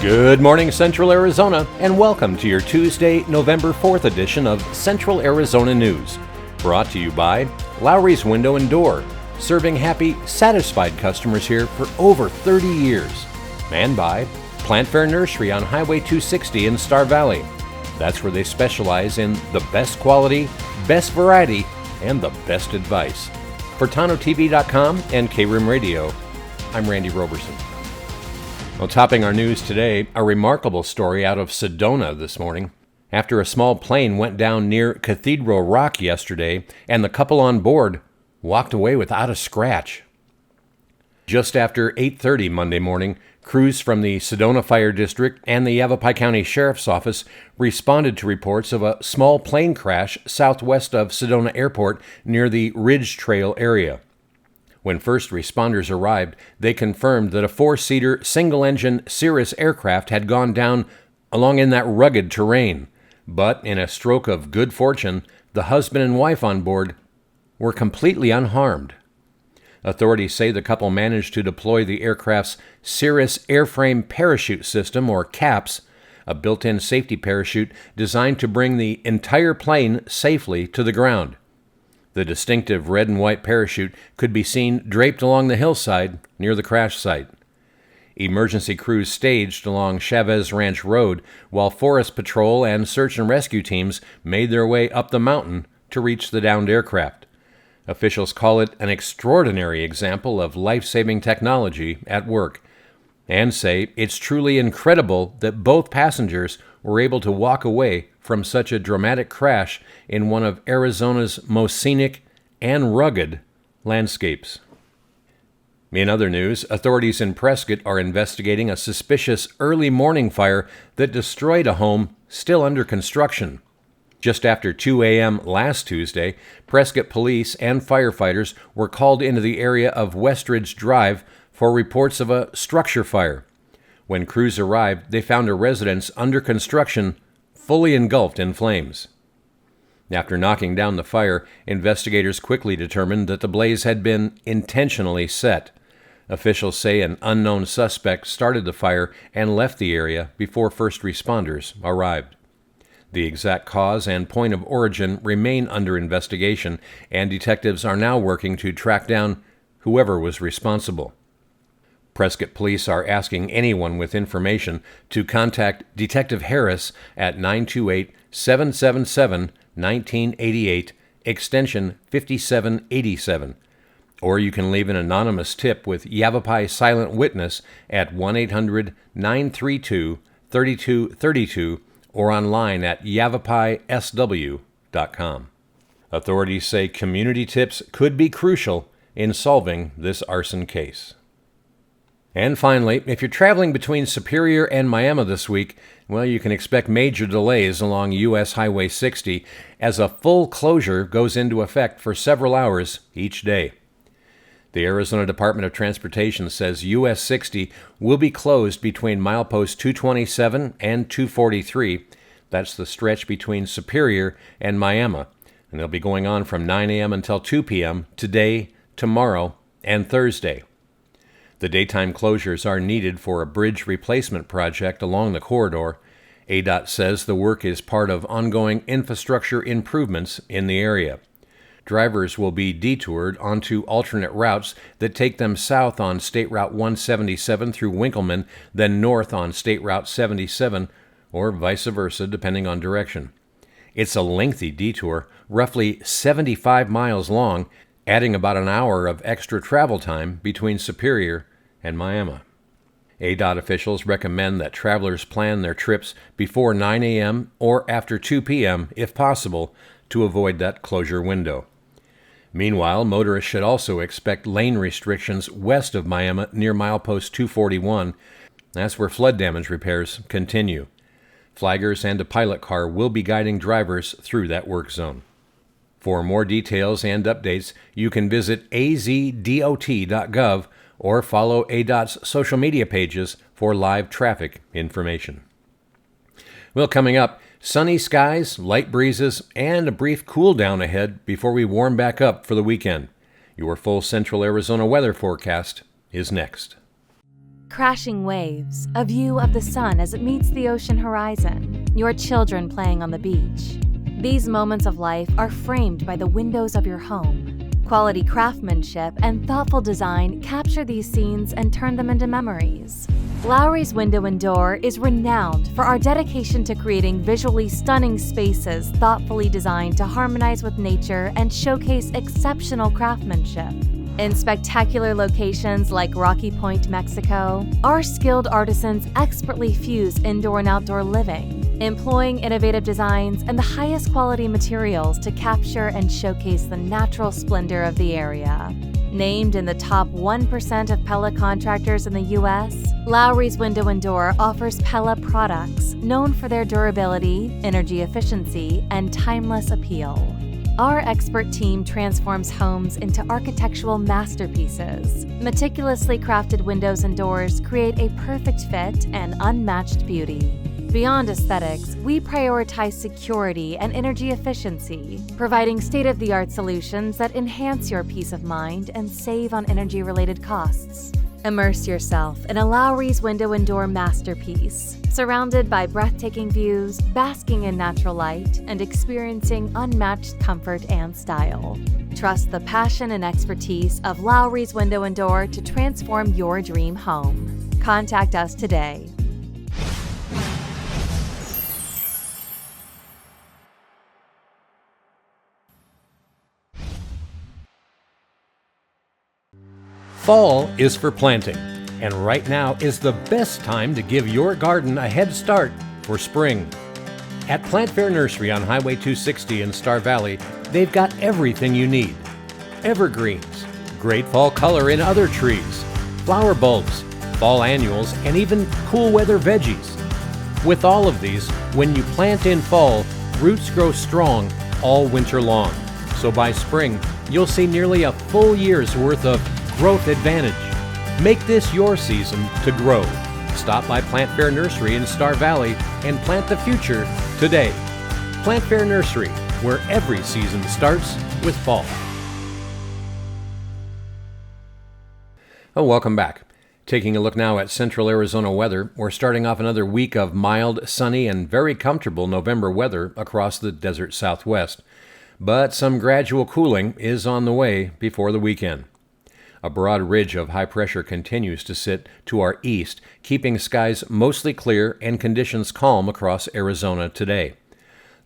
Good morning, Central Arizona, and welcome to your Tuesday, November 4th edition of Central Arizona News. Brought to you by Lowry's Window and Door, serving happy, satisfied customers here for over 30 years. And by Plant Fair Nursery on Highway 260 in Star Valley. That's where they specialize in the best quality, best variety, and the best advice. For Tonto-TV.com and K-Room Radio, I'm Randy Roberson. Well, topping our news today, a remarkable story out of Sedona this morning. After a small plane went down near Cathedral Rock yesterday, and the couple on board walked away without a scratch. Just after 8:30 Monday morning, crews from the Sedona Fire District and the Yavapai County Sheriff's Office responded to reports of a small plane crash southwest of Sedona Airport near the Ridge Trail area. When first responders arrived, they confirmed that a four-seater, single-engine Cirrus aircraft had gone down along in that rugged terrain. But in a stroke of good fortune, the husband and wife on board were completely unharmed. Authorities say the couple managed to deploy the aircraft's Cirrus Airframe Parachute System, or CAPS, a built-in safety parachute designed to bring the entire plane safely to the ground. The distinctive red and white parachute could be seen draped along the hillside near the crash site. Emergency crews staged along Chavez Ranch Road, while Forest Patrol and search and rescue teams made their way up the mountain to reach the downed aircraft. Officials call it an extraordinary example of life-saving technology at work, and say it's truly incredible that both passengers were able to walk away from such a dramatic crash in one of Arizona's most scenic and rugged landscapes. In other news, authorities in Prescott are investigating a suspicious early morning fire that destroyed a home still under construction. Just after 2 a.m. last Tuesday, Prescott police and firefighters were called into the area of Westridge Drive for reports of a structure fire. When crews arrived, they found a residence under construction fully engulfed in flames. After knocking down the fire, investigators quickly determined that the blaze had been intentionally set. Officials say an unknown suspect started the fire and left the area before first responders arrived. The exact cause and point of origin remain under investigation, and detectives are now working to track down whoever was responsible. Prescott police are asking anyone with information to contact Detective Harris at 928-777-1988, extension 5787. Or you can leave an anonymous tip with Yavapai Silent Witness at 1-800-932-3232 or online at yavapaisw.com. Authorities say community tips could be crucial in solving this arson case. And finally, if you're traveling between Superior and Miami this week, well, you can expect major delays along U.S. Highway 60 as a full closure goes into effect for several hours each day. The Arizona Department of Transportation says U.S. 60 will be closed between milepost 227 and 243. That's the stretch between Superior and Miami, and they'll be going on from 9 a.m. until 2 p.m. today, tomorrow, and Thursday. The daytime closures are needed for a bridge replacement project along the corridor. ADOT says the work is part of ongoing infrastructure improvements in the area. Drivers will be detoured onto alternate routes that take them south on State Route 177 through Winkleman, then north on State Route 77, or vice versa, depending on direction. It's a lengthy detour, roughly 75 miles long, adding about an hour of extra travel time between Superior and Miami. ADOT officials recommend that travelers plan their trips before 9 a.m. or after 2 p.m. if possible to avoid that closure window. Meanwhile, motorists should also expect lane restrictions west of Miami near milepost 241. That's where flood damage repairs continue. Flaggers and a pilot car will be guiding drivers through that work zone. For more details and updates, you can visit azdot.gov or follow ADOT's social media pages for live traffic information. Well, coming up, sunny skies, light breezes, and a brief cool down ahead before we warm back up for the weekend. Your full Central Arizona weather forecast is next. crashing waves, a view of the sun as it meets the ocean horizon, your children playing on the beach. These moments of life are framed by the windows of your home. Quality craftsmanship and thoughtful design capture these scenes and turn them into memories. Lowry's Window and Door is renowned for our dedication to creating visually stunning spaces thoughtfully designed to harmonize with nature and showcase exceptional craftsmanship. In spectacular locations like Rocky Point, Mexico, our skilled artisans expertly fuse indoor and outdoor living, employing innovative designs and the highest quality materials to capture and showcase the natural splendor of the area. Named in the top 1% of Pella contractors in the U.S., Lowry's Window and Door offers Pella products known for their durability, energy efficiency, and timeless appeal. Our expert team transforms homes into architectural masterpieces. Meticulously crafted windows and doors create a perfect fit and unmatched beauty. Beyond aesthetics, we prioritize security and energy efficiency, providing state-of-the-art solutions that enhance your peace of mind and save on energy-related costs. Immerse yourself in a Lowry's Window and Door masterpiece, surrounded by breathtaking views, basking in natural light, and experiencing unmatched comfort and style. Trust the passion and expertise of Lowry's Window and Door to transform your dream home. Contact us today. Fall is for planting, and right now is the best time to give your garden a head start for spring. At Plant Fair Nursery on Highway 260 in Star Valley, they've got everything you need. Evergreens, great fall color in other trees, flower bulbs, fall annuals, and even cool weather veggies. With all of these, when you plant in fall, roots grow strong all winter long. So by spring, you'll see nearly a full year's worth of growth advantage. Make this your season to grow. Stop by Plant Fair Nursery in Star Valley and plant the future today. Plant Fair Nursery, where every season starts with fall. Oh, welcome back. Taking a look now at Central Arizona weather, we're starting off another week of mild, sunny, and very comfortable November weather across the desert Southwest. But some gradual cooling is on the way before the weekend. A broad ridge of high pressure continues to sit to our east, keeping skies mostly clear and conditions calm across Arizona today.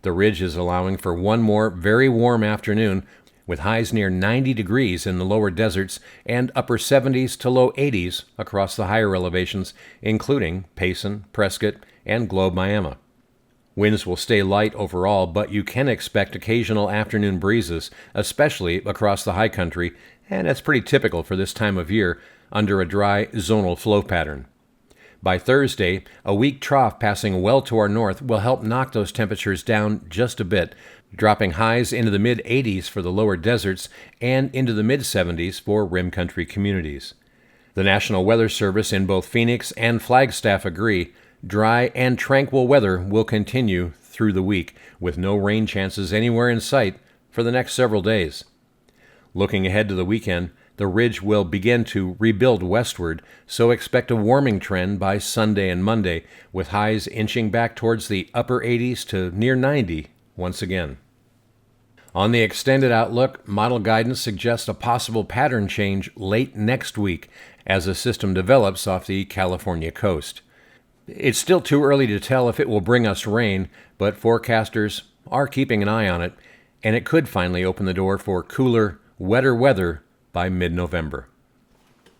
The ridge is allowing for one more very warm afternoon, with highs near 90 degrees in the lower deserts and upper 70s to low 80s across the higher elevations, including Payson, Prescott, and Globe, Miami. Winds will stay light overall, but you can expect occasional afternoon breezes, especially across the high country, and that's pretty typical for this time of year under a dry zonal flow pattern. By Thursday, a weak trough passing well to our north will help knock those temperatures down just a bit, dropping highs into the mid-80s for the lower deserts and into the mid-70s for rim country communities. The National Weather Service in both Phoenix and Flagstaff agree dry and tranquil weather will continue through the week, with no rain chances anywhere in sight for the next several days. Looking ahead to the weekend, the ridge will begin to rebuild westward, so expect a warming trend by Sunday and Monday, with highs inching back towards the upper 80s to near 90 once again. On the extended outlook, model guidance suggests a possible pattern change late next week as a system develops off the California coast. It's still too early to tell if it will bring us rain, but forecasters are keeping an eye on it, and it could finally open the door for cooler, wetter weather by mid-November.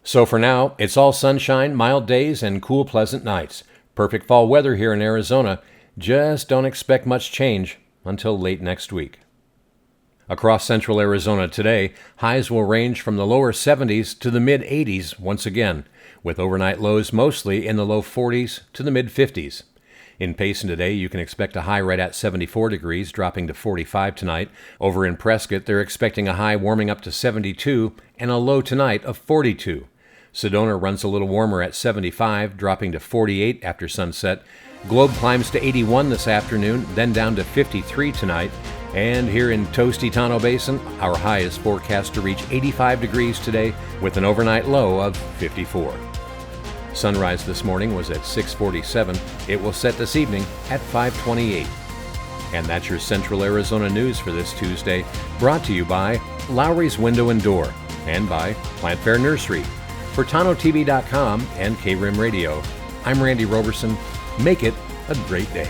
So for now, it's all sunshine, mild days, and cool, pleasant nights. Perfect fall weather here in Arizona. Just don't expect much change until late next week. Across central Arizona today, highs will range from the lower 70s to the mid-80s once again, with overnight lows mostly in the low 40s to the mid-50s. In Payson today, you can expect a high right at 74 degrees, dropping to 45 tonight. Over in Prescott, they're expecting a high warming up to 72 and a low tonight of 42. Sedona runs a little warmer at 75, dropping to 48 after sunset. Globe climbs to 81 this afternoon, then down to 53 tonight. And here in toasty Tonto Basin, our high is forecast to reach 85 degrees today with an overnight low of 54. Sunrise this morning was at 6:47. It will set this evening at 5:28. And that's your Central Arizona news for this Tuesday, brought to you by Lowry's Window and Door and by Plant Fair Nursery. For Tonto-TV.com and KRIM Radio, I'm Randy Roberson. Make it a great day.